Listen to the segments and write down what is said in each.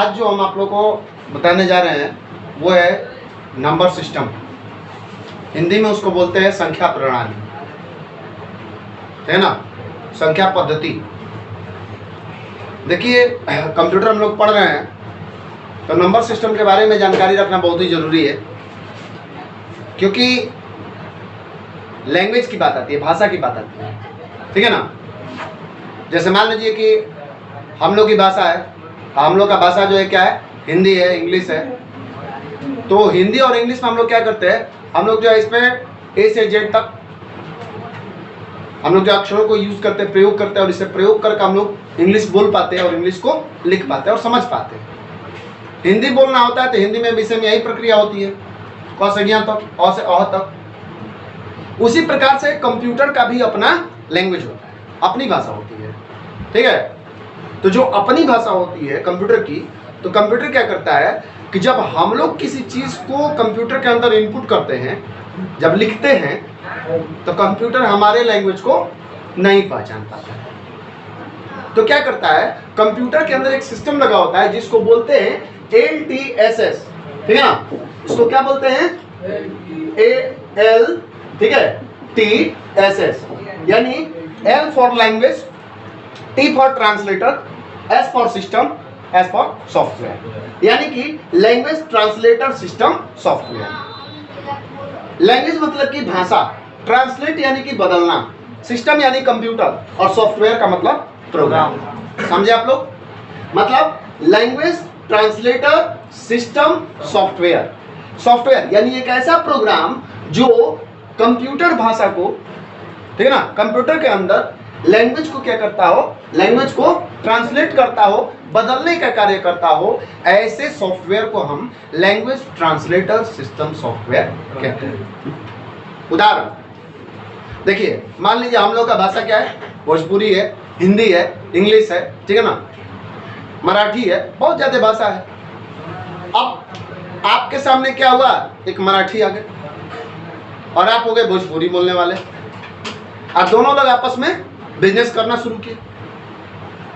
आज जो हम आप लोग को बताने जा रहे हैं वो है नंबर सिस्टम। हिंदी में उसको बोलते हैं संख्या प्रणाली, है ना, संख्या पद्धति। देखिए कंप्यूटर हम लोग पढ़ रहे हैं तो नंबर सिस्टम के बारे में जानकारी रखना बहुत ही जरूरी है, क्योंकि लैंग्वेज की बात आती है, भाषा की बात आती है, ठीक है ना। जैसे मान लीजिए कि हम लोग की भाषा है, हम लोग का भाषा जो है क्या है, हिंदी है, इंग्लिश है। तो हिंदी और इंग्लिश में हम लोग क्या करते हैं, हम लोग जो है इसमें ए से जेड तक हम लोग जो अक्षरों को यूज करते हैं, प्रयोग करते हैं, और इसे प्रयोग करके हम लोग इंग्लिश बोल पाते हैं और इंग्लिश को लिख पाते हैं और समझ पाते हैं। हिंदी बोलना होता है तो हिंदी में विषय में यही प्रक्रिया होती है, क से ज्ञ तक, अ से अह तक। उसी प्रकार से कंप्यूटर का भी अपना लैंग्वेज होता है, अपनी भाषा होती है, ठीक है। तो जो अपनी भाषा होती है कंप्यूटर की, तो कंप्यूटर क्या करता है कि जब हम लोग किसी चीज को कंप्यूटर के अंदर इनपुट करते हैं, जब लिखते हैं, तो कंप्यूटर हमारे लैंग्वेज को नहीं पहचान पाता है। तो क्या करता है, कंप्यूटर के अंदर एक सिस्टम लगा होता है जिसको बोलते हैं LTSS, ठीक है ना। इसको क्या बोलते हैं, AL, ठीक है, TSS, यानी L for language, T for translator, S for system, S for software, यानी कि language translator system software. Language मतलब कि भाषा, ट्रांसलेट यानी कि बदलना, सिस्टम यानी कंप्यूटर, और सॉफ्टवेयर का मतलब प्रोग्राम। समझे आप लोग, मतलब language translator system software. Software यानी एक ऐसा प्रोग्राम जो कंप्यूटर भाषा को, ठीक है ना, कंप्यूटर के अंदर लैंग्वेज को क्या करता हो, लैंग्वेज को ट्रांसलेट करता हो, बदलने का कार्य करता हो, ऐसे सॉफ्टवेयर को हम लैंग्वेज ट्रांसलेटर सिस्टम सॉफ्टवेयर कहते हैं। उदाहरण देखिए, मान लीजिए हम लोग का भाषा क्या है, भोजपुरी है, हिंदी है, इंग्लिश है, ठीक है ना, मराठी है, बहुत ज्यादा भाषा है। अब आपके सामने क्या हुआ, एक मराठी आ गए और आप हो गए भोजपुरी बोलने वाले, और दोनों लोग आपस में बिजनेस करना शुरू किए।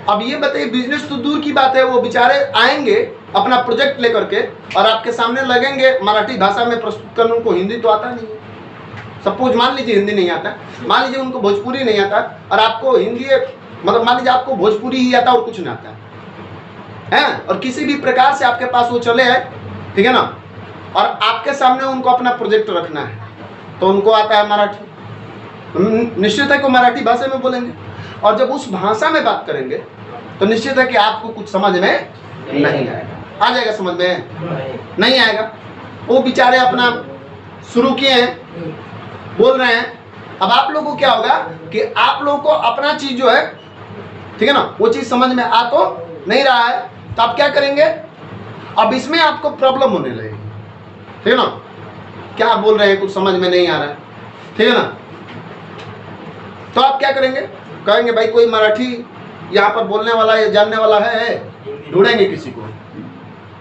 अब ये बताइए, बिजनेस तो दूर की बात है, वो बेचारे आएंगे अपना प्रोजेक्ट लेकर के और आपके सामने लगेंगे मराठी भाषा में प्रस्तुत करने। उनको हिंदी तो आता नहीं है, सपोज मान लीजिए हिंदी नहीं आता, मान लीजिए उनको भोजपुरी नहीं आता, और आपको हिंदी, मतलब मान लीजिए आपको भोजपुरी ही आता और कुछ नहीं आता है, और किसी भी प्रकार से आपके पास वो चले आए, ठीक है ना, और आपके सामने उनको अपना प्रोजेक्ट रखना है, तो उनको आता है मराठी, निश्चित है कि मराठी भाषा में बोलेंगे, और जब उस भाषा में बात करेंगे तो निश्चित है कि आपको कुछ समझ में नहीं आएगा। आ जाएगा समझ में? नहीं आएगा। वो बेचारे अपना शुरू किए हैं, बोल रहे हैं। अब आप लोगों को क्या होगा कि आप लोगों को अपना चीज जो है, ठीक है ना, वो चीज समझ में आ तो नहीं रहा है, तो आप क्या करेंगे, अब इसमें आपको प्रॉब्लम होने लगेगी, ठीक है ना, क्या बोल रहे हैं कुछ समझ में नहीं आ रहा है, ठीक है ना। तो आप क्या करेंगे, कहेंगे भाई कोई मराठी यहाँ पर बोलने वाला या जानने वाला है, ढूंढेंगे किसी को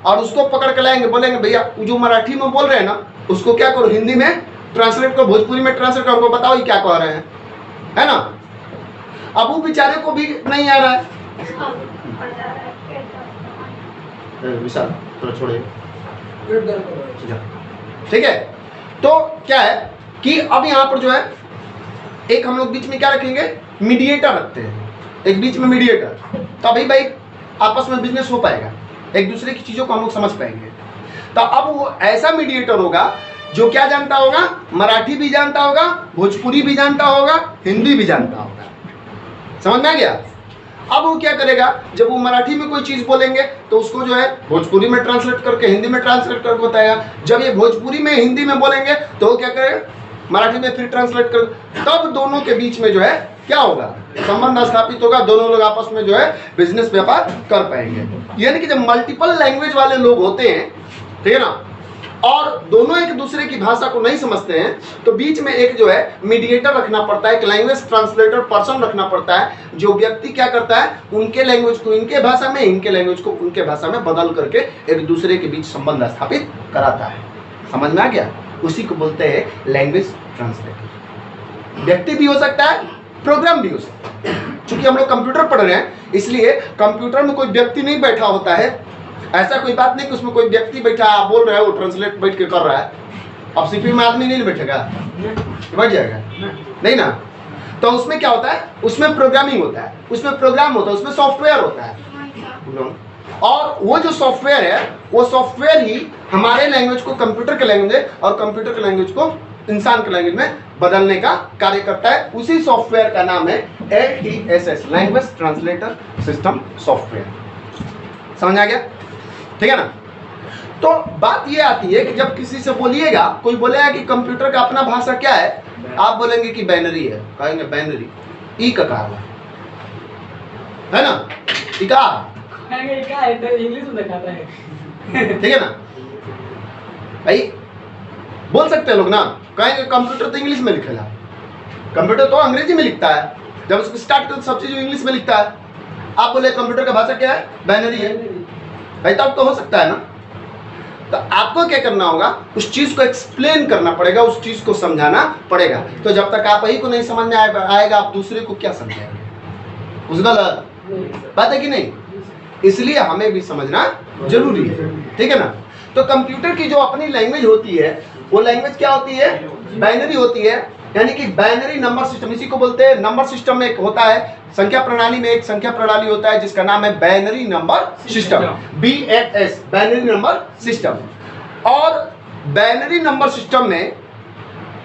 और उसको पकड़ के लाएंगे, बोलेंगे भैया जो मराठी में बोल रहे हैं ना, उसको क्या करो, हिंदी में ट्रांसलेट करो, भोजपुरी में ट्रांसलेट करो, उनको बताओ ये क्या कह रहे हैं, है ना। अब वो बेचारे को भी नहीं आ रहा है, विशाल थोड़ा छोड़िए, ठीक है। तो क्या है कि अब यहाँ पर जो है एक हम लोग बीच में क्या रखेंगे, मीडिएटर रखते हैं, एक बीच में मीडिएटर, तो अभी भाई आपस में बिजनेस हो पाएगा, एक दूसरे की चीजों को हम लोग समझ पाएंगे। तो अब वो ऐसा मीडिएटर होगा जो क्या जानता होगा, मराठी भी जानता होगा, भोजपुरी भी जानता होगा, हिंदी भी जानता होगा। समझ में आ गया। अब वो क्या करेगा, जब वो मराठी में कोई चीज बोलेंगे तो उसको जो है भोजपुरी में ट्रांसलेट करके हिंदी में ट्रांसलेट करके बताएगा। जब ये भोजपुरी में हिंदी में बोलेंगे तो वो क्या करेगा, मराठी में फिर ट्रांसलेट कर, तब दोनों के बीच में जो है क्या होगा, संबंध स्थापित होगा, दोनों लोग आपस में जो है बिजनेस व्यापार कर पाएंगे। यानी कि जब मल्टीपल लैंग्वेज वाले लोग होते हैं, ठीक है ना, और दोनों एक दूसरे की भाषा को नहीं समझते हैं, तो बीच में एक जो है मीडिएटर रखना पड़ता है, एक लैंग्वेज ट्रांसलेटर पर्सन रखना पड़ता है, जो व्यक्ति क्या करता है, उनके लैंग्वेज को इनके भाषा में, इनके लैंग्वेज को उनके भाषा में बदल करके एक दूसरे के बीच संबंध स्थापित कराता है। समझ में आ गया। उसी को बोलते हैं लैंग्वेज ट्रांसलेटर। व्यक्ति भी हो सकता है, प्रोग्राम भी हो सकता है। चूंकि हम लोग कंप्यूटर पढ़ रहे हैं, इसलिए कंप्यूटर में कोई व्यक्ति नहीं बैठा होता है, ऐसा कोई बात नहीं कि उसमें कोई व्यक्ति बैठा आप बोल रहे हो वो ट्रांसलेट बैठ के कर रहा है। अब सीपीयू में आदमी नहीं बैठेगा, बैठ जाएगा नहीं ना। तो उसमें क्या होता है, उसमें प्रोग्रामिंग होता है, उसमें प्रोग्राम होता है, उसमें सॉफ्टवेयर होता है। और वो जो सॉफ्टवेयर है वो सॉफ्टवेयर ही हमारे लैंग्वेज को कंप्यूटर के लैंग्वेज और कंप्यूटर के लैंग्वेज को इंसान के लैंग्वेज में बदलने का कार्य करता है। उसी सॉफ्टवेयर का नाम है LTSS, language translator system software. समझ आ गया? ठीक है ना। तो बात ये आती है कि जब किसी से बोलिएगा, कोई बोलेगा कि कंप्यूटर का अपना भाषा क्या है, आप बोलेंगे कि बाइनरी है, कहेंगे बाइनरी ई का कारण है ना, ई का है तो इंग्लिश में दिखाता है। ठीक है ना भाई, बोल सकते हैं लोग ना, कहेंगे कंप्यूटर तो इंग्लिश में लिखेगा, कंप्यूटर तो अंग्रेजी में लिखता है, जब उसको स्टार्ट करते सब चीज इंग्लिश में लिखता है। आप बोले कंप्यूटर का भाषा क्या है, बाइनरी है भाई, तब तो हो सकता है ना। तो आपको क्या करना होगा, उस चीज को एक्सप्लेन करना पड़ेगा, उस चीज को समझाना पड़ेगा। तो जब तक आप ही को नहीं समझ में आएगा आप दूसरे को क्या समझाएंगे, उस गलत बात है कि नहीं। इसलिए हमें भी समझना जरूरी है, ठीक है ना। तो कंप्यूटर की जो अपनी लैंग्वेज होती है वो लैंग्वेज क्या होती है, बाइनरी होती है, यानी कि बाइनरी नंबर सिस्टम, इसी को बोलते हैं। नंबर सिस्टम में एक होता है, संख्या प्रणाली में एक संख्या प्रणाली होता है जिसका नाम है binary number system, BNS, binary number system. और बाइनरी नंबर सिस्टम में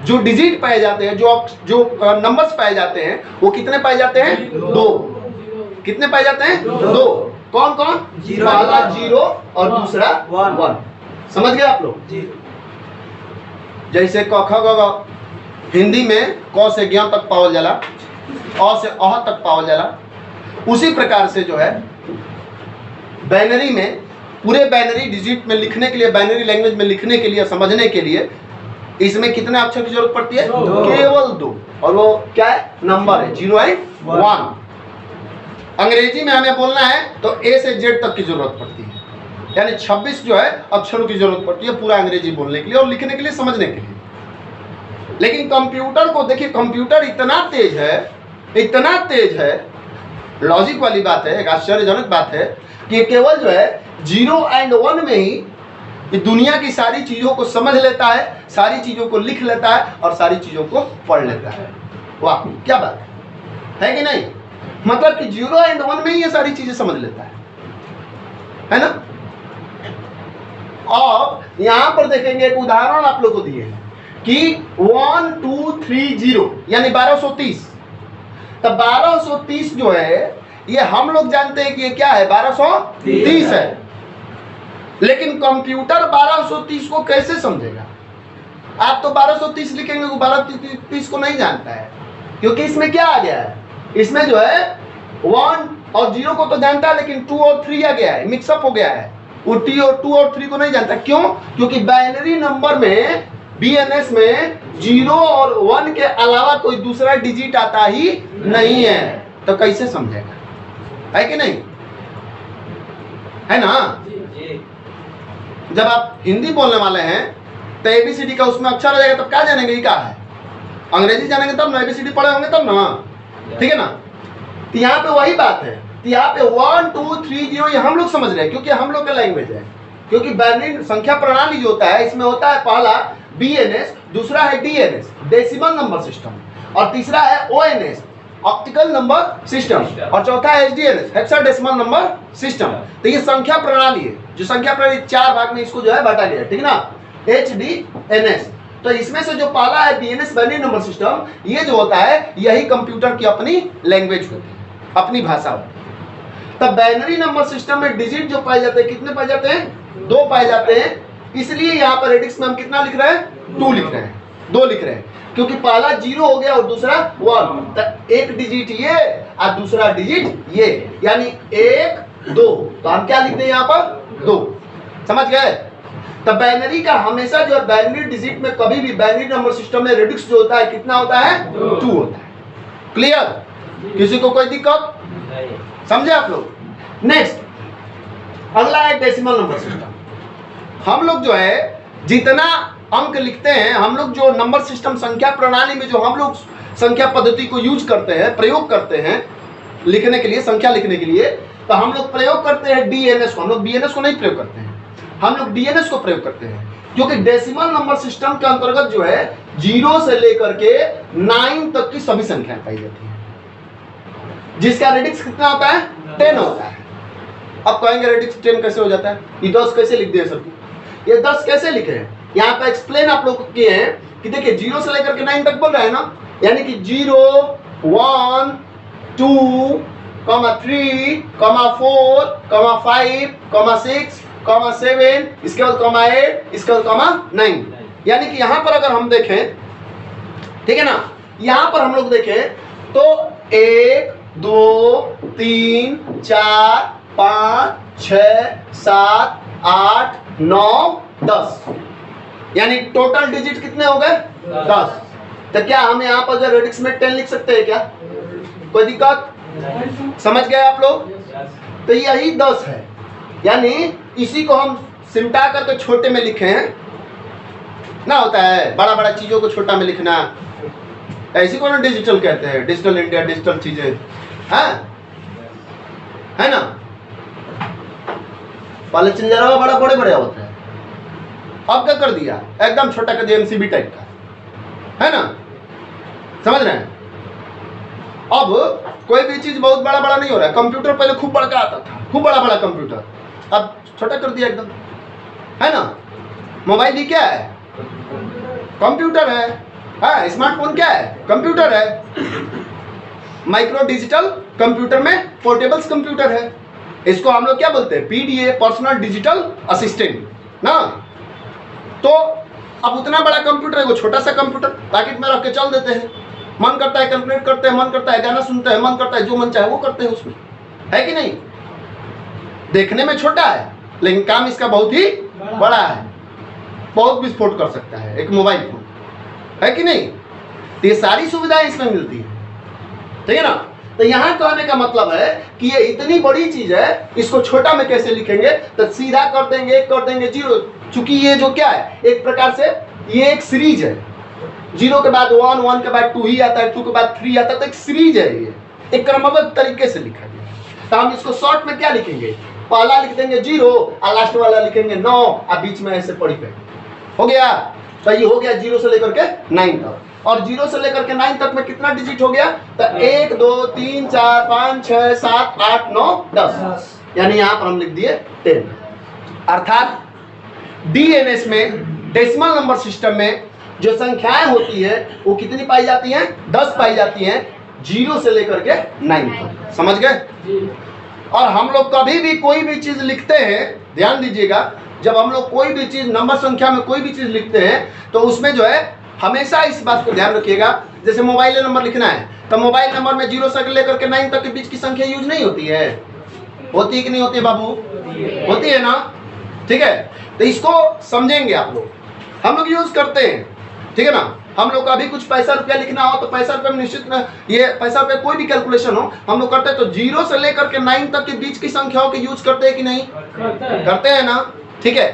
जो डिजिट पाए जाते हैं, जो नंबर्स पाए जाते हैं, वो कितने पाए जाते हैं, 2। कितने पाए जाते हैं, 2। कौन कौन, पहला 0 और दूसरा 1। समझ गए आप लोग। जैसे क ख ग घ, हिंदी में क से ज्ञ तक पावल जाला, अ से अह तक पावल जाला, उसी प्रकार से जो है बाइनरी में, पूरे बाइनरी डिजिट में लिखने के लिए, बाइनरी लैंग्वेज में लिखने के लिए, समझने के लिए इसमें कितने अक्षर की जरूरत पड़ती है, केवल 2। और वो क्या है, नंबर है, 0 और 1। अंग्रेजी में हमें बोलना है तो A से Z तक की जरूरत पड़ती है, यानी 26 जो है अक्षरों की जरूरत पड़ती है पूरा अंग्रेजी बोलने के लिए और लिखने के लिए, समझने के लिए। लेकिन कंप्यूटर को देखिए, कंप्यूटर इतना तेज है, इतना तेज है, लॉजिक वाली बात है, एक आश्चर्यजनक बात है कि केवल जो है 0 और 1 में ही ये दुनिया की सारी चीजों को समझ लेता है, सारी चीजों को लिख लेता है और सारी चीजों को पढ़ लेता है। वाह क्या बात है कि नहीं। मतलब कि 0 और 1 में ही ये सारी चीजें समझ लेता है ना। और यहां पर देखेंगे एक उदाहरण आप लोग को दिए हैं कि 1 2 3 0 यानी 1230। तो 1230 जो है ये हम लोग जानते हैं कि ये क्या है, 1230 है। लेकिन कंप्यूटर 1230 को कैसे समझेगा। आप तो 1230 लिखेंगे, 1230 को नहीं जानता है, क्योंकि इसमें क्या आ गया है, इसमें जो है 1 और 0 को तो जानता है, लेकिन 2 और 3 आ गया है, मिक्सअप हो गया है। वो 2 और 3 को नहीं जानता। क्यों? क्योंकि बाइनरी नंबर में, BNS में 0 और 1 के अलावा कोई दूसरा डिजिट आता ही नहीं है। तो कैसे समझेगा, है कि नहीं, है ना। जब आप हिंदी बोलने वाले हैं तो ABCD का उसमें अक्षर आ जाएगा, तब क्या जानेंगे ये क्या है। अंग्रेजी जानेंगे तब ना, ABCD पढ़े होंगे तब ना, ठीक है ना। तो यहाँ पे वही बात है, तो यहाँ पे 1 2 3 0 ये हम लोग समझ रहे हैं क्योंकि हम लोग का लैंग्वेज है। क्योंकि बाइनरी संख्या प्रणाली जो होता है, इसमें होता है पहला BNS, दूसरा है DNS, डेसिमल नंबर सिस्टम, और तीसरा है ONS, ऑप्टिकल नंबर सिस्टम, और चौथा है HDNS, हेक्साडेसिमल नंबर सिस्टम। तो ये संख्या प्रणाली है, जो संख्या प्रणाली 4 भाग में इसको जो है बांटा गया है, ठीक ना, HDNS। तो इसमें से जो पहला है BNS, बाइनरी नंबर सिस्टम, ये जो होता है यही कंप्यूटर की अपनी लैंग्वेज होती है, अपनी भाषा होती है। तब बाइनरी नंबर सिस्टम में डिजिट जो पाए जाते हैं, कितने पाए जाते हैं, 2 पाए जाते हैं। इसलिए यहाँ पर एडिक्स में हम कितना लिख रहे हैं, 2 लिख रहे हैं, 2 लिख रहे हैं, क्योंकि पहला 0 हो गया और दूसरा 1। तो एक डिजिट ये और दूसरा डिजिट ये, यानी 1 2। तो हम क्या लिखते हैं यहाँ पर, 2। समझ गए। तो बाइनरी का हमेशा जो है, बाइनरी डिजिट में कभी भी, बाइनरी नंबर सिस्टम में रेडिक्स जो होता है कितना होता है, 2 होता है। क्लियर, किसी को कोई दिक्कत, समझे आप लोग। नेक्स्ट अगला है डेसिमल नंबर सिस्टम। हम लोग जो है जितना अंक लिखते हैं, हम लोग जो नंबर सिस्टम संख्या प्रणाली में जो हम लोग संख्या पद्धति को यूज करते हैं, प्रयोग करते हैं लिखने के लिए, संख्या लिखने के लिए, तो हम लोग प्रयोग करते हैं डीएनएस को, हम लोग बीएनएस को नहीं प्रयोग करते हैं, हम लोग डीएनएस को प्रयोग करते हैं, क्योंकि डेसिमल नंबर सिस्टम के अंतर्गत जो है 0 से लेकर के 9 तक की सभी संख्याएं पाई जाती हैं, जिसका रेडिक्स कितना होता है 10 होता है। अब कहेंगे रेडिक्स 10 कैसे हो जाता है, ये 10 कैसे लिख दिए सर, ये 10 कैसे लिखे हैं, यहाँ पे एक्सप्लेन आप लोग किए हैं कि देखिए 0 से लेकर के 9 तक बोल रहे हैं ना, यानी कि 0 1 2 3 4 5 6 7, इसके बाद 8, इसके बाद 9, यानी कि यहां पर अगर हम देखें, ठीक है ना, यहां पर हम लोग देखें तो 1 2 3 4 5 6 7 8 9 10, यानी टोटल डिजिट कितने हो गए 10। तो क्या हम यहाँ पर जो रेडिक्स में 10 लिख सकते हैं क्या, कोई दिक्कत, समझ गए आप लोग। तो यही 10 है, यानी इसी को हम सिमटा करके छोटे में लिखे हैं ना, होता है बड़ा बड़ा चीजों को छोटा में लिखना, ऐसी को ना डिजिटल कहते हैं, डिजिटल इंडिया, डिजिटल चीजें है ना। पहले चिल्ला बड़ा बड़े बड़े होता है, अब क्या कर दिया एकदम छोटा कर दिया, एमसीबी टाइप का, है ना, समझ रहे हैं। अब कोई भी चीज बहुत बड़ा बड़ा नहीं हो रहा है, कंप्यूटर पहले खूब बड़ा आता था, खूब बड़ा बड़ा कंप्यूटर, अब छोटा कर दिया एकदम, है ना। मोबाइल ही क्या है, कंप्यूटर है, हाँ, स्मार्टफोन क्या है, कंप्यूटर है, माइक्रो डिजिटल कंप्यूटर में पोर्टेबल्स कंप्यूटर है, इसको हम लोग क्या बोलते हैं, पीडीए, पर्सनल डिजिटल असिस्टेंट ना। तो अब उतना बड़ा कंप्यूटर है, वो छोटा सा कंप्यूटर पैकेट में रख के चल देते हैं, मन करता है कैलकुलेट करते हैं, मन करता है गाना सुनते हैं, मन करता है जो मन चाहे वो करते हैं उसमें, है कि नहीं। देखने में छोटा है लेकिन काम इसका बहुत ही बड़ा है, बहुत विस्फोट कर सकता है एक मोबाइल फोन, है कि नहीं। तो ये सारी सुविधाएं इसमें मिलती है, ठीक है ना। तो यहाँ कहने का मतलब है कि ये इतनी बड़ी चीज है, इसको छोटा में कैसे लिखेंगे, तो सीधा कर देंगे, एक कर देंगे 0, चूंकि ये जो क्या है एक प्रकार से ये एक सीरीज है, 0 के बाद 1, 1 के बाद 2 ही आता है, 2 के बाद 3 आता है, तो एक सीरीज है, ये एक क्रमबद्ध तरीके से लिखा गया। तो हम इसको शॉर्ट में क्या लिखेंगे, पहला लिख देंगे 0 और लास्ट वाला लिखेंगे 9 और बीच में ऐसे पड़ी पे, हो गया। तो ये हो गया 0 से लेकर के 9 तक, और 0 से लेकर के 9 तक में कितना डिजिट हो गया, तो 1 2 3 4 5 6 7 8 9 10, यानी यहाँ पर हम लिख दिए 10। अर्थात डीएनएस में, डेसिमल नंबर सिस्टम में जो संख्याएं होती है वो कितनी पाई जाती हैं, 10 पाई जाती हैं, 0 से लेकर के 9 तक, समझ गए। और हम लोग कभी भी कोई भी चीज लिखते हैं, ध्यान दीजिएगा, जब हम लोग कोई भी चीज नंबर संख्या में कोई भी चीज लिखते हैं तो उसमें जो है हमेशा इस बात को ध्यान रखिएगा, जैसे मोबाइल नंबर लिखना है तो मोबाइल नंबर में 0 से लेकर के 9 तक के बीच की संख्या यूज नहीं होती है, होती है कि नहीं होती है बाबू, होती है ना, ठीक है। तो इसको समझेंगे आप लोग, हम लोग यूज करते हैं, ठीक है ना। हम लोग का भी कुछ पैसा रुपया लिखना हो तो पैसा रुपया में निश्चित न, ये पैसा रुपया कोई भी कैलकुलेशन हो हम लोग करते हैं, तो 0 से लेकर के 9 तक के बीच की संख्याओं के यूज करते हैं कि नहीं, करते हैं ना, ठीक है।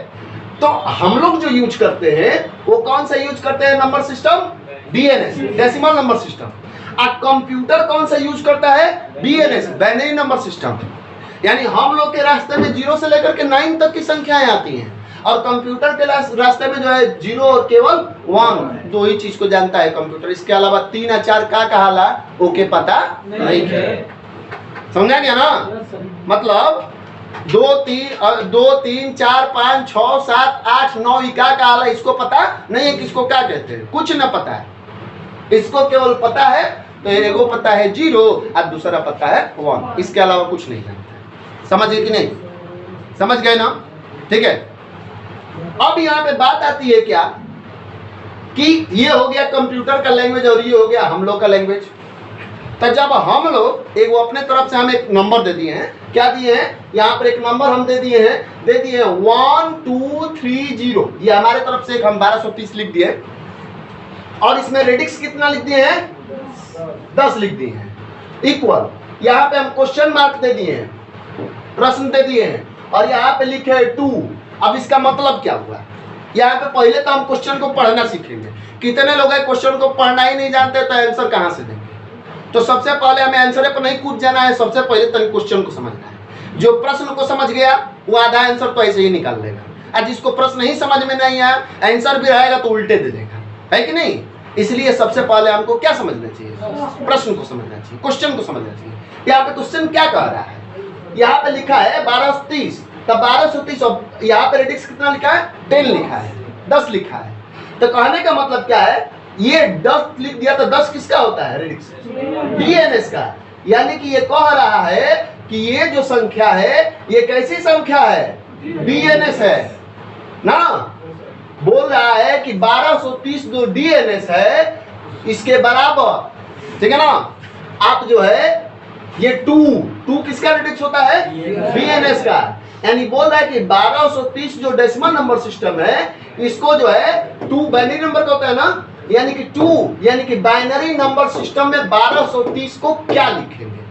तो हम लोग जो यूज करते हैं वो कौन सा यूज करते हैं, number system DNS, decimal number system. और कंप्यूटर कौन सा यूज करता है, बीएनएस, बाइनरी नंबर सिस्टम। यानी हम लोग के रास्ते में 0 से लेकर के 9 तक की संख्याएं आती हैं, और कंप्यूटर के रास्ते में जो है 0 और केवल 1, दो ही चीज को जानता है कंप्यूटर, इसके अलावा 3 या 4 का कहाला ओके पता नहीं है, समझा गया ना। मतलब 2 3 4 5 6 7 8 9 का कहाला इसको पता नहीं है, किसको क्या कहते हैं, कुछ न पता है, इसको केवल पता है तो एगो पता है 0 और दूसरा पता है 1, इसके अलावा कुछ नहीं जानता है, समझ गए कि नहीं, समझ गए ना, ठीक है। अब यहाँ पे बात आती है क्या कि ये हो गया कंप्यूटर का लैंग्वेज और ये हो गया हम लोग का लैंग्वेज। तो जब हम लोग एक वो अपने तरफ से हम एक नंबर दे दिए हैं, क्या दिए हैं, यहाँ पर एक नंबर हम दे दिए हैं 1 2 3 0, ये हमारे तरफ से एक हम 1230 लिख दिए, और इसमें रेडिक्स कितना लिख दिए हैं, 10 लिख दिए हैं, इक्वल। यहाँ पे हम क्वेश्चन मार्क दे दिए हैं, प्रश्न दे दिए हैं, और यहाँ पे लिखे है 2। अब इसका मतलब क्या हुआ, यहाँ पे पहले तो हम क्वेश्चन को पढ़ना सीखेंगे। कितने लोग हैं क्वेश्चन को पढ़ना ही नहीं जानते, तो आंसर कहाँ से देंगे। तो सबसे पहले हमें आंसर पर नहीं कूद जाना है, सबसे पहले तो क्वेश्चन को समझना है। जो प्रश्न को समझ गया वो आधा आंसर तो ऐसे ही निकाल लेगा, और जिसको प्रश्न नहीं समझ में नहीं आया, आंसर भी रहेगा तो उल्टे दे देगा, है कि नहीं। इसलिए सबसे पहले हमको क्या समझना चाहिए, प्रश्न को समझना चाहिए, क्वेश्चन को समझना चाहिए। यहाँ पे क्वेश्चन क्या कह रहा है, यहाँ पे लिखा है 1230, तब 1230 और यहाँ पे रेडिक्स कितना लिखा है, 10 लिखा है, 10 लिखा है। तो कहने का मतलब क्या है, ये 10 लिख दिया तो 10 किसका होता है, रेडिक्स डीएनएस का। यानी कि ये कह रहा है कि ये जो संख्या है ये कैसी संख्या है, डीएनएस है ना। बोल रहा है कि 1230 जो डीएनएस है इसके बराबर, ठीक है ना। आप जो है ये 2 किसका रेडिक्स होता है, डीएनएस का। यानी बोल रहा है कि 1230 जो डेसिमल नंबर सिस्टम है इसको जो है 2 बाइनरी नंबर का होता है ना, यानी कि 2 यानी कि बाइनरी नंबर सिस्टम में 1230 को क्या लिखेंगे,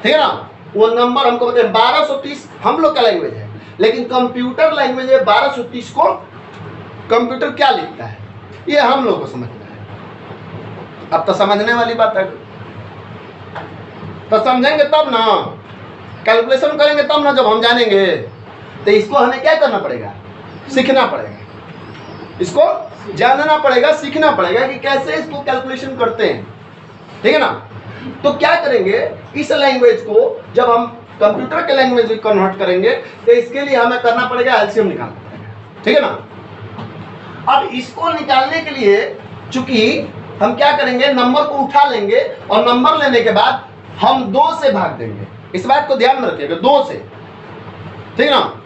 ठीक है ना। वो नंबर हमको बताए 1230 हम लोग का लैंग्वेज है, लेकिन कंप्यूटर लैंग्वेज में 1230 को कंप्यूटर क्या लिखता है ये हम लोग को समझना है। अब तो समझने वाली बात है, तो समझेंगे तब ना, कैलकुलेशन करेंगे तब ना, जब हम जानेंगे। तो इसको हमें क्या करना पड़ेगा, सीखना पड़ेगा, इसको जानना पड़ेगा, सीखना पड़ेगा कि कैसे इसको कैलकुलेशन करते हैं, ठीक है ना। तो क्या करेंगे, इस लैंग्वेज को जब हम कंप्यूटर के लैंग्वेज में कन्वर्ट करेंगे तो इसके लिए हमें करना पड़ेगा एलसीएम निकालना पड़ेगा, ठीक है ना। अब इसको निकालने के लिए चूंकि हम क्या करेंगे, नंबर को उठा लेंगे और नंबर लेने के बाद हम 2 से भाग देंगे। इस बात को ध्यान में रखिएगा, 2 से, ठीक है ना।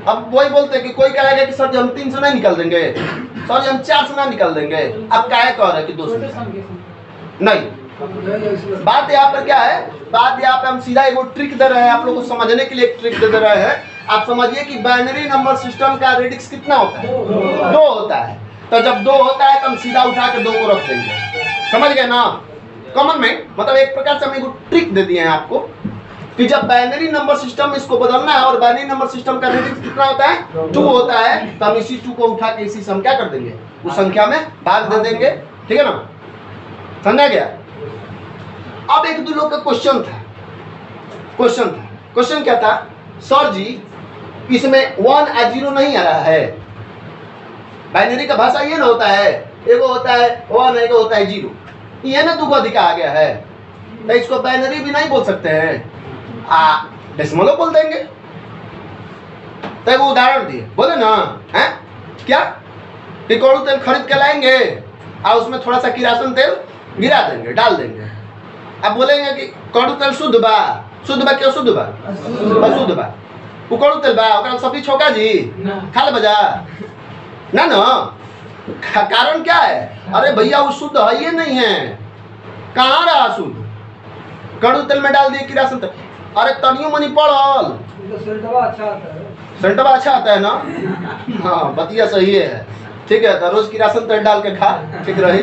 अब वही बोलते हैं कि कोई कहेगा कि सर जी हम 3 से नहीं निकाल देंगे, सर जी हम 4 से ना निकाल देंगे। अब क्या कह रहे हैं कि 2 से नहीं। बात यहाँ पर क्या है, बात यहाँ पे हम सीधा एक ट्रिक दे रहे हैं आप लोगों को समझने के लिए, एक ट्रिक दे रहे हैं। आप समझिए कि बाइनरी नंबर सिस्टम का रेडिक्स कितना होता है, 2 होता है। तो जब 2 होता है तो हम सीधा उठा के 2 को रख देंगे, समझ गए ना। कॉमन में मतलब एक प्रकार से हम एक ट्रिक दे दिए हैं आपको कि जब बाइनरी नंबर सिस्टम इसको बदलना है और बाइनरी नंबर सिस्टम का रेडिक्स कितना होता है, 2 होता है, तो हम इसी 2 को उठा के इसी से हम क्या कर देंगे, उस संख्या में भाग दे देंगे, ठीक है ना। समझा गया। अब एक दो लोग का क्वेश्चन था, क्वेश्चन क्या था, सर जी इसमें 1 और 0 नहीं आ रहा है। बाइनरी का भाषा ये ना होता है, एगो होता है 1, एगो होता है 0, ये ना 2 अधिक आ गया है, तो इसको बाइनरी भी नहीं बोल सकते हैं, डेसिमल बोल देंगे। तो एगो उदाहरण दिए, बोले ना है क्या, कि कड़ू तेल खरीद के लाएंगे और उसमें थोड़ा सा किरासन तेल गिरा देंगे, डाल देंगे। अब बोलेंगे कि कड़ू तेल शुद्ध बा, शुद्ध बा क्यों, शुद्ध बा, अशुद्ध बा, वो कड़ू तेल बा, ओकरा सब्जी छोका जी खा ले बजा ना ना। कारण क्या है, अरे भैया वो शुद्ध है ये नहीं है, कहाँ रहा शुद्ध, कड़ू तेल में डाल दिए किरासन तेल, अरे तनियो मनी पड़ल, सेंटवा अच्छा आता है ना। हाँ बतिया सही है, ठीक है। तो रोज किरासन तेल डाल के खा, ठीक रही,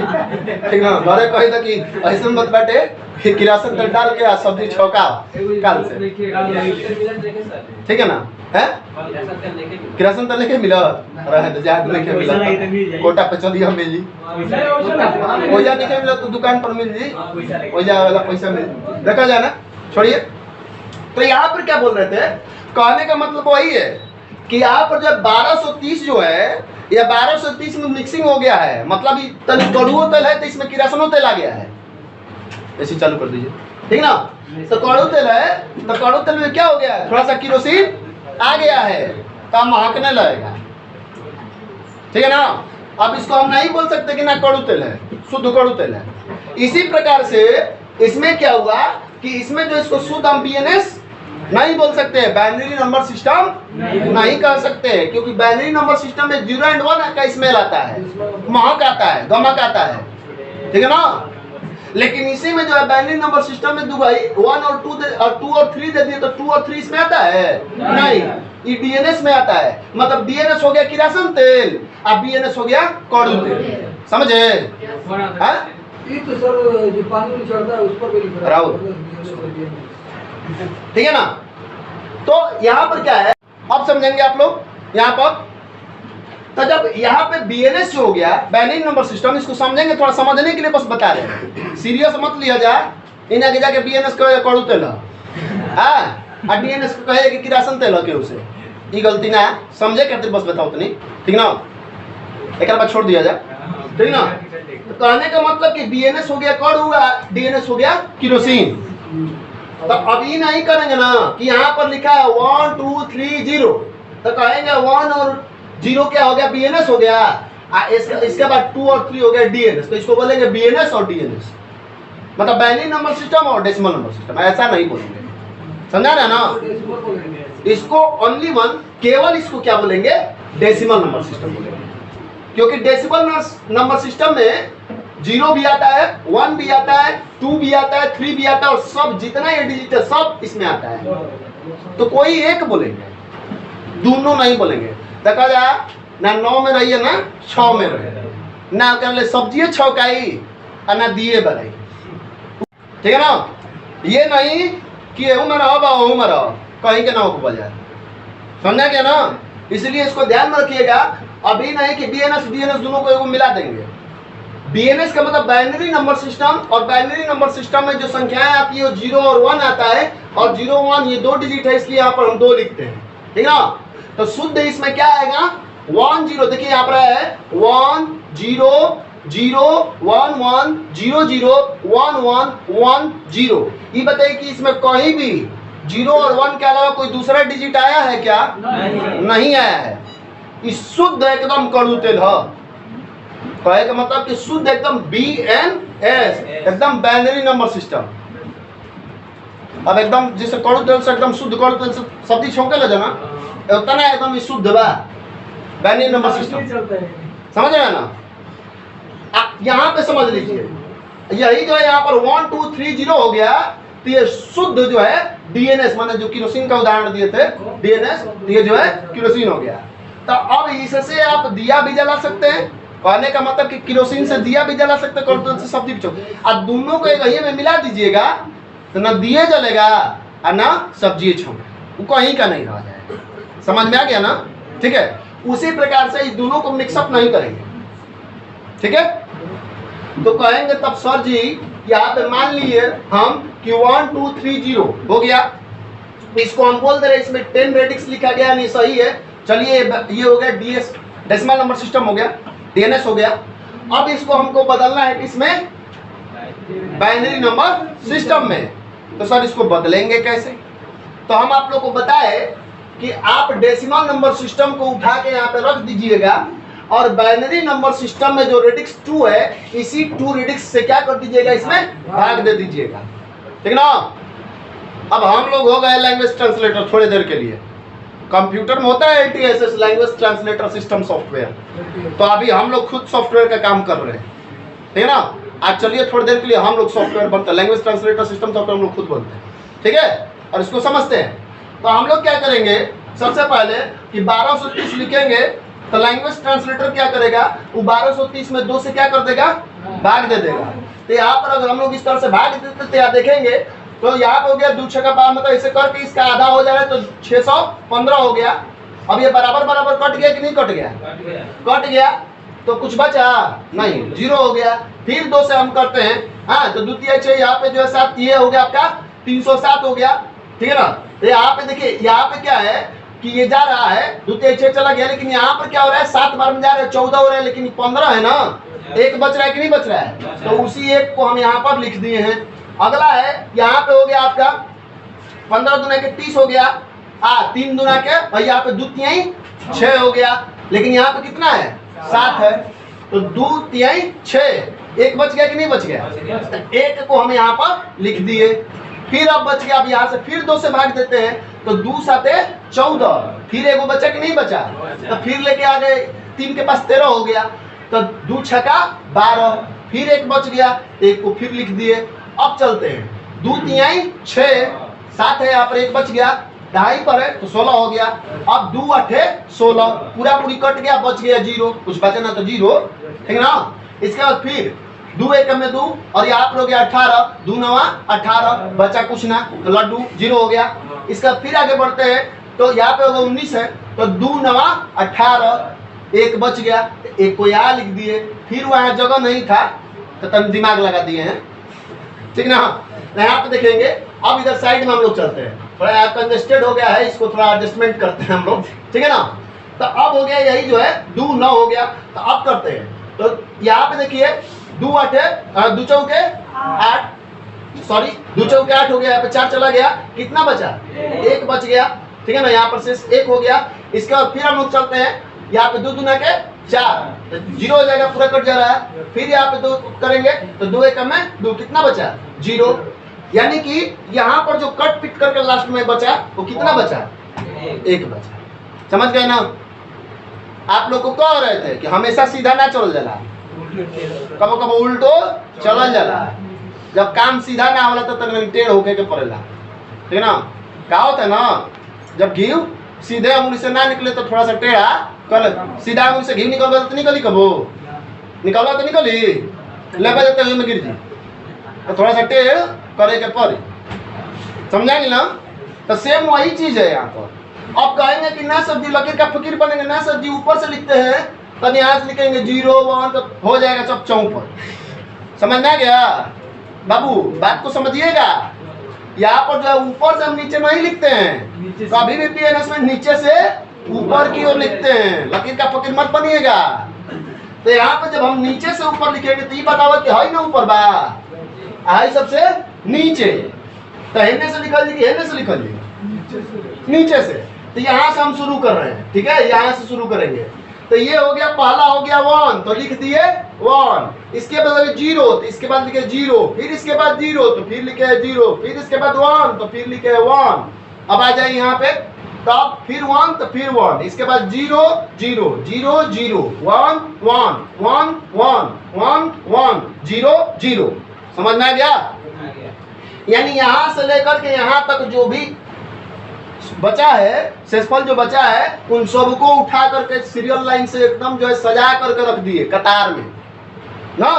ठीक ना। घरे कही था कि ऐसा मत बैठे कि किरासन तेल डाल के सब्जी छौका काल से, ठीक है ना। है किरासन तेल लेके मिला, लेके मिला, कोटा पे चलिए मिली, ओजा नहीं मिला तो दुकान पर मिल जी, ओजा वाला पैसा मिल, देखा जाए ना, छोड़िए। तो यहाँ पर क्या बोल रहे थे, कहने का मतलब वही है कि यहाँ पर जब 1230 जो है या 1230 में मिक्सिंग हो गया है, मतलब कड़ुओ तेल है तो इसमें किरासनो तेल आ गया है, ऐसे चालू कर दीजिए, ठीक ना। तो कड़ू तेल है तो कड़ू तेल में क्या हो गया है, थोड़ा सा किरोसिन आ गया है, तो महकने लगेगा, ठीक है ना। अब इसको हम नहीं बोल सकते कि ना कड़ू तेल है, शुद्ध कड़ू तेल है। इसी प्रकार से इसमें क्या हुआ कि इसमें जो इसको शुद्ध हम बीएनएस नहीं बोल सकते, बाइनरी नंबर सिस्टम नहीं कर सकते, क्योंकि बाइनरी नंबर सिस्टम में 0 और 1 का स्मेल आता है, महक आता है, गमक आता है, ठीक है ना। लेकिन इसी में जो है बाइनरी नंबर सिस्टम में 1 और 2 और 3 दे दिए तो 2 और 3 इसमें आता है नहीं, ये डीएनएस में आता है। मतलब डीएनएस हो गया किरासन तेल और बीएनएस हो गया कड़ू तेल, समझे। ये तो सर जो पानी चढ़ता है उस पर भी लिखा राहुल, ठीक है ना। तो यहाँ पर क्या है, अब समझेंगे आप लोग यहाँ पर। तो जब यहाँ पे बीएनएस जो हो गया बाइनरी नंबर सिस्टम, इसको समझेंगे, थोड़ा समझने के लिए बस बता रहे हैं, सीरियस मत लिया जाए, इन आगे जाके बीएनएस कड़ू तेल हाँ डीएनएस को कहे कि किरासन तेल के उसे ये गलती ना है, समझे खातिर बस बताओ तो नहीं, ठीक ना, एक बार छोड़ दिया जाए, ठीक ना। तो कहने का मतलब कि बीएनएस हो गया कौन हुआ, डीएनएस हो गया केरोसिन। तो अभी नहीं करेंगे ना कि यहाँ पर लिखा है 1 2 3 0, तो कहेंगे 1 और 0 क्या हो गया, बीएनएस हो गया, इसके बाद 2 और 3 हो गया डीएनएस, तो इसको बोलेंगे बीएनएस और डीएनएस, मतलब बाइनरी नंबर सिस्टम और डेसिमल नंबर सिस्टम, ऐसा नहीं बोलेंगे, समझा रहे ना। इसको ओनली वन, केवल इसको क्या बोलेंगे, डेसिमल नंबर सिस्टम बोलेंगे, क्योंकि डेसिमल नंबर सिस्टम में 0 भी आता है, 1 भी आता है, 2 भी आता है, 3 भी आता है, और सब जितना ये डिजिट है सब इसमें आता है। तो कोई एक बोलेंगे, दोनों नहीं बोलेंगे। देखा जाए ना 9 में रहिए ना 6 में रहिए, ना कहले सब्जी छौकाई और ना दिए बनाई, ठीक है ना। ये नहीं कि एहू में रहो बाहू में रहो, कहीं के ना हो बजाय, समझा क्या ना। इसलिए इसको ध्यान में रखिएगा, अभी नहीं कि बीएनएस डीएनएस दोनों को एगो मिला देंगे। बीएनएस का मतलब बाइनरी नंबर सिस्टम, और बाइनरी नंबर सिस्टम में जो संख्याएं आती है 0 और 1 आता है, और 0 1 ये 2 डिजिट है, इसलिए यहाँ पर हम 2 लिखते हैं, ठीक ना। तो शुद्ध इसमें क्या आएगा, 1 0, देखिए यहाँ पर है 1 0 0 1 1 0 0 1 1 1 0। ये बताइए कि इसमें कहीं भी 0 और 1 के अलावा कोई दूसरा डिजिट आया है क्या, नहीं आया है। इस शुद्ध एकदम कड़ू तेल है, कहे का मतलब कि शुद्ध एकदम BNS, एकदम बाइनरी नंबर सिस्टम। अब एकदम जैसे कड़ू तेल से एकदम शुद्ध कड़ू तेल से सब्जी छौंके ले जाना, उतना एकदम शुद्ध बा बाइनरी नंबर सिस्टम, समझ रहे हैं ना। यहाँ पे समझ लीजिए, यही जो है यहाँ पर 1 2 3 0 हो गया, तो ये शुद्ध जो है डीएनएस, माने जो केरोसिन का उदाहरण दिए थे डीएनएस, ये जो है केरोसिन हो गया। तो अब इससे आप दिया भी जला सकते हैं, कहने का मतलब कि केरोसिन से दिया भी जला सकते हैं, से सब्जी भी, और दोनों को एक में मिला दीजिएगा तो ना दिए जलेगा और ना सब्जी छौंके, वो कहीं का नहीं रह जाएगा, समझ में आ गया ना, ठीक है। उसी प्रकार से इस दोनों को मिक्सअप नहीं करेंगे, ठीक है। तो कहेंगे तब सर जी यहाँ पे मान लिए हम कि 1 2 3 0 हो गया, इसको हम बोल दे रहे इसमें 10 रेडिक्स लिखा गया, नहीं सही है, चलिए ये हो गया डीएस, डेसिमल नंबर सिस्टम हो गया, डीएनएस हो गया। अब इसको हमको बदलना है किसमें, बाइनरी नंबर सिस्टम में। तो सर इसको बदलेंगे कैसे, तो हम आप लोग को बताए कि आप डेसिमल नंबर सिस्टम को उठा के यहाँ पे रख दीजिएगा, और बाइनरी नंबर सिस्टम में जो रेडिक्स 2 है, इसी 2 रेडिक्स से क्या कर दीजिएगा, इसमें भाग दे दीजिएगा, ठीक ना। अब हम लोग हो गए लैंग्वेज ट्रांसलेटर थोड़ी देर के लिए, कंप्यूटर में होता है ATSS language translator system software, तो अभी हम लोग खुद सॉफ्टवेयर का काम कर रहे हैं, ठीक है ना। आज चलिए थोड़ी देर के लिए हम लोग सॉफ्टवेयर बनते हैं, लैंग्वेज ट्रांसलेटर सिस्टम सॉफ्टवेयर हम लोग खुद बनते हैं, ठीक है, और इसको समझते हैं। तो हम लोग क्या करेंगे, सबसे पहले कि 1230 लिखेंगे, तो लैंग्वेज ट्रांसलेटर क्या करेगा, वो 1230 में 2 से क्या कर देगा, भाग दे देगा। तो यहाँ पर अगर हम लोग इस तरह से भाग देते तो यहाँ देखेंगे, तो यहाँ पे हो गया 2 6 12, मतलब इसे करके इसका आधा हो जा रहा है, तो 615 हो गया। अब ये बराबर बराबर कट गया कि नहीं कट गया, कट गया, तो कुछ बचा नहीं, 0 हो गया। फिर 2 से हम करते हैं, हाँ, तो 2 3 6, यहाँ पे जो है 7, ये हो गया आपका 307 हो गया, ठीक है ना। तो यहाँ पे देखिए, यहाँ पे क्या है कि ये जा रहा है 2 3 6 चला गया, लेकिन यहाँ पर क्या हो रहा है, 7 बार में जा रहा है, 14 हो रहा है, लेकिन 15 है ना, एक बच रहा है कि नहीं बच रहा है, तो उसी एक को हम यहाँ पर लिख दिए हैं। अगला है यहाँ पे हो गया आपका 15 दूना के 30 हो गया, 3 दूना के, और यहाँ पे 2 3 6 हो गया, लेकिन यहाँ पे कितना है, 7 है, तो 2 3 6, एक बच गया कि नहीं बच गया, एक को हम यहाँ पर लिख दिए। फिर अब बच गया, अब यहाँ से फिर 2 से भाग देते हैं, तो 2 7 14, फिर एक बचा कि नहीं बचा, तो फिर लेके आ गए, 3 के पास 13 हो गया, तो 2 6 12, फिर एक बच गया, एक को फिर लिख दिए। अब चलते हैं, 2 3 6, 7 है, यहाँ पर एक बच गया, 2.5 पर है तो 16 हो गया। अब 2 8 16, पूरा पूरी कट गया, बच गया 0, कुछ बचा ना तो 0, ठीक है ना। इसके बाद फिर 2 1 में 2, और यहाँ पर हो गया 18, 2 9 18, बचा कुछ ना, तो लड्डू 0 हो गया। इसका फिर आगे बढ़ते हैं, तो यहाँ पे होगा 19 है, तो 2 9 18, एक बच गया, एक को यहाँ लिख दिए। फिर वहाँ जगह नहीं था तो तन दिमाग लगा दिए हैं, ठीक ना। यहाँ पे देखेंगे, अब इधर साइड में हम लोग चलते हैं, थोड़ा कंजेस्टेड हो गया है, इसको थोड़ा एडजस्टमेंट करते हैं हम लोग, ठीक है ना। तो अब हो गया यही जो है दो 9 हो गया, तो अब करते हैं। तो यहाँ पे देखिए 2 8 2 चौके 8, सॉरी 2 चौके 8 हो गया, यहाँ पे 4 चला गया, कितना बचा 1 बच गया, ठीक है ना। यहाँ पर शेष 1 हो गया। इसके बाद फिर हम लोग चलते हैं, यहाँ पे 2 दूना के 4, तो 0 हो जाएगा, पूरा कट जा रहा है। फिर यहाँ पे 2 करेंगे तो 2 1 में 2, कितना बचा 0, यानी कि यहाँ पर जो कट पिट करके लास्ट में बचा वो कितना बचा 1 बचा। समझ गए ना। आप लोग को कह रहे थे कि हमेशा सीधा ना चल जाला, कबो कबो उल्टो चलल जाला, जब काम सीधा ना होला तो तक टेढ़ होके के पड़ेला, ठीक है ना। का होता है ना, जब घी सीधे अंगुली से ना निकले तो थोड़ा सा टेढ़ा कर, सीधा अंगुली से घी निकल तो निकली, कबो निकला तो निकली, लेके जाते हुए में गिर जी, तो थोड़ा सा टेढ़ करे के पड़ी, समझाएंगे ना। तो सेम वही चीज है यहाँ पर। अब कहेंगे कि ना सर जी लकीर का फकीर बनेंगे, ना सर जी ऊपर से लिखते हैं, तो यहाँ से लिखेंगे 0 1 तो हो जाएगा सब चौपर। समझ में आ गया बाबू, बात को समझिएगा। यहाँ पर जो है ऊपर से हम नीचे नहीं लिखते हैं, कभी भी पीएनएस में नीचे से ऊपर की ओर लिखते हैं, लकीर का फकीर मत बनिएगा। तो यहाँ पर जब हम नीचे से ऊपर लिखेंगे तो ये बताओ कि है ना ऊपर बा, आई सबसे नीचे, तो हेने से लिखल जी, हेने से लिखल जी, नीचे से। तो यहाँ से हम शुरू कर रहे हैं, ठीक है, यहाँ से शुरू करेंगे। तो ये हो गया, पहला हो गया 1, तो लिख दिए 1, इसके बाद 0, तो इसके बाद लिखे 0, फिर इसके बाद 0, तो फिर लिखे 0, फिर इसके बाद 1, तो फिर लिखे 1। अब आ जाए यहाँ पे, तब फिर 1, तो फिर 1, इसके बाद 0 0 0 0 1 1 1 1 1 1 0 0। समझ में आ गया। यानी यहाँ से लेकर के यहाँ तक जो भी बचा है, शेषफल जो बचा है, उन सबको उठा करके सीरियल लाइन से एकदम जो है सजा करके रख दिए कतार में ना,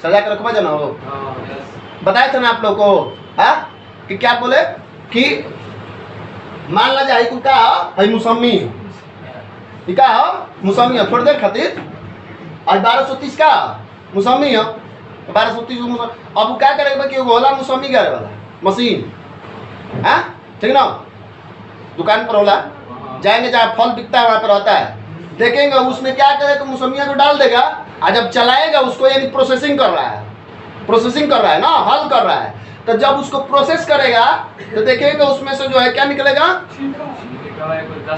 सजा कर रखवा जाना हो। बताए थे ना आप लोग को, हाँ, कि क्या बोले कि मान ला जाए का है मौसमी, का मौसमी है थोड़ी देर खातिर, और 1230 का मौसमी है, 1230। अब क्या करेगा कि होला मौसमी करे वाला मशीन, हाँ, ठीक ना, दुकान पर होला, जाएंगे जहाँ फल बिकता है वहां पर रहता है, देखेंगे उसमें क्या करेगा, मौसमिया तो डाल देगा, और जब चलाएगा उसको, यानी प्रोसेसिंग कर रहा है, प्रोसेसिंग कर रहा है ना, हल कर रहा है, तो जब उसको प्रोसेस करेगा तो देखेगा उसमें से जो है क्या निकलेगा,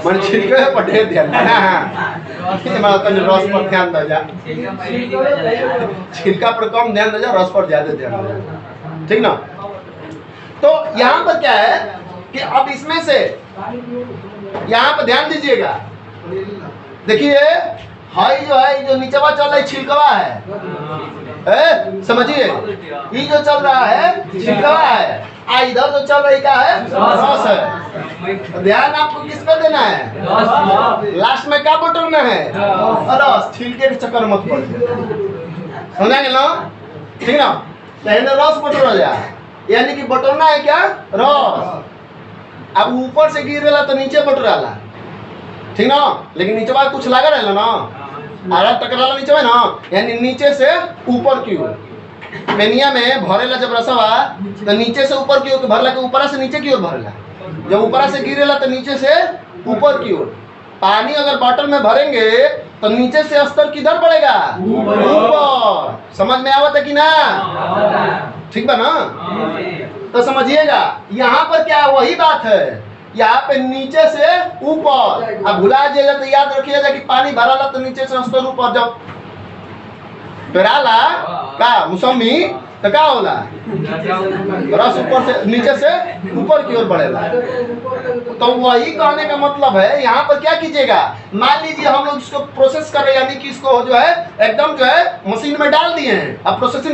मन छिलके पर ढेर ध्यान, रस पर ध्यान दे जा, छिलका पर कम ध्यान दे जा, रस पर ज्यादा ध्यान दे जा, ठीक ना। तो यहाँ पर क्या है कि अब इसमें से यहाँ पर ध्यान दीजिएगा, देखिए हाई जो है, जो नीचे चल रहा है छिलकवा है, समझिए, ये जो चल रहा है छिलकवा है, आ इधर जो चल रही का है रस है। ध्यान आपको किस पे देना है, लास्ट में क्या बटोरना है, रस, छिलके के चक्कर मत पड़िए, समझेंगे ना, ठीक ना। पहले रस बटोरा जाए, यानी कि बटोरना है क्या, रस। अब ऊपर से गिर रहा तो नीचे बटोराला, ठीक ना, लेकिन नीचे बाद कुछ लगा रहेला ना, आरा टकराला नीचे में ना, यानी नीचे से ऊपर की ओर। पेनिया में भरेला जब रसवा तो नीचे से ऊपर की ओर भरला, के ऊपर से नीचे की ओर भरेला, जब ऊपर से गिरेला तो नीचे से ऊपर की ओर। पानी अगर बॉटल में भरेंगे तो नीचे से स्तर किधर बढ़ेगा, ऊपर। समझ में आवत है कि ना, ठीक बा ना। तो समझिएगा यहाँ पर क्या है, वही बात है, यहाँ पे नीचे से ऊपर। अब भुला जाएगा तो याद रखिएगा कि पानी भराला तो नीचे से स्तर ऊपर, जब पेराला का मौसमी तो क्या होला, रस ऊपर से नीचे से ऊपर की ओर बढ़ेगा। तो वही कहने का मतलब है, यहाँ पर क्या कीजिएगा, मान लीजिए हम लोग इसको प्रोसेस कर रहे हैं, यानी कि इसको जो है एकदम जो है मशीन में डाल दिए हैं, अब प्रोसेसिंग